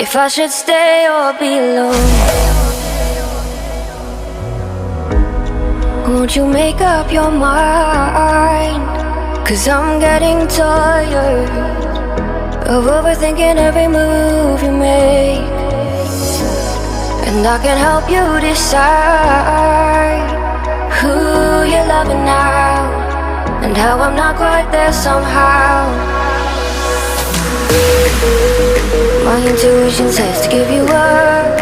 if I should stay or be alone. Won't you make up your mind? 'Cause I'm getting tired of overthinking every move you make. And I can help you decide who you're loving now, and how I'm not quite there somehow. My intuition says to give you up,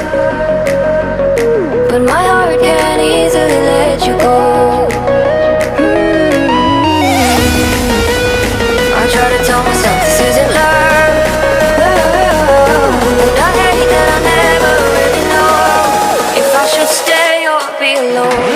but my heart can't easily let you go. I try to tell myself this isn't love, but I hate that I never really know if I should stay or be alone.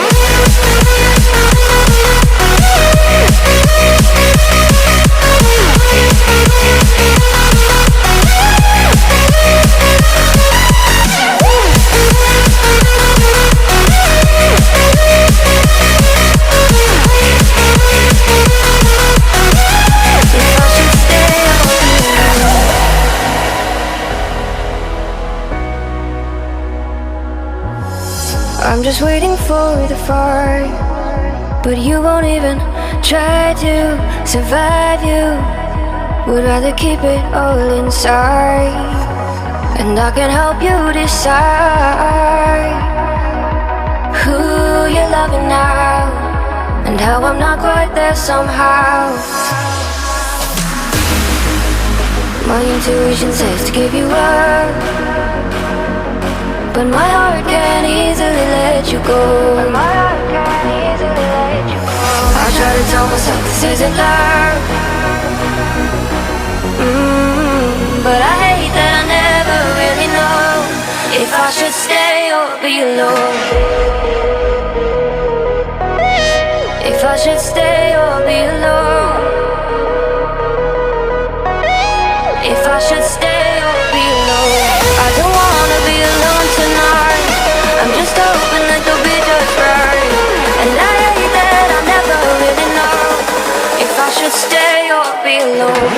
I'm just waiting for the fire, but you won't even try to survive. You would rather keep it all inside, and I can help you decide who you're loving now, and how I'm not quite there somehow. My intuition says to give you up, but my heart can't easily let you go. I try to tell myself this isn't love, but I hate that I never really know if I should stay or be alone. If I should stay or be alone. If I should stay or be alone. I don't wanna be alone tonight. I'm just hoping that you'll be just right. And I hate that I never really know if I should stay or be alone.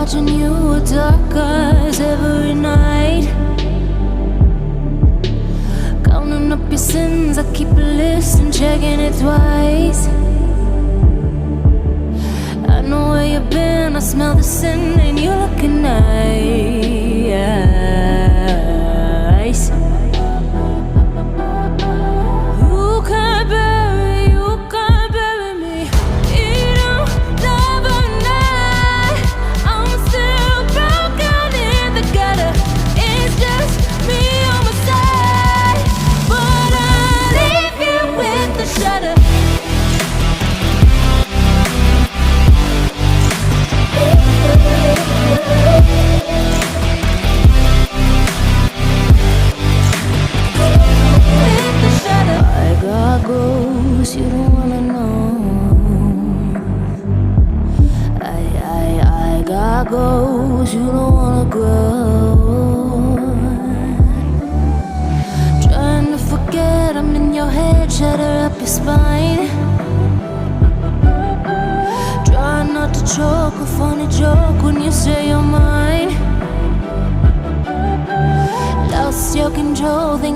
Watching you with dark eyes every night, counting up your sins. I keep a list and checking it twice. I know where you've been, I smell the sin, and you're looking nice. You can't bury me. You don't love a night. I'm still broken in the gutter. It's just me on my side, but I leave you with the shudder. I got goals you don't wanna know. I got goals you don't wanna grow. Trying to forget, I'm in your head, shatter up your spine. Try not to choke, a funny joke when you say you're mine. Lost your control,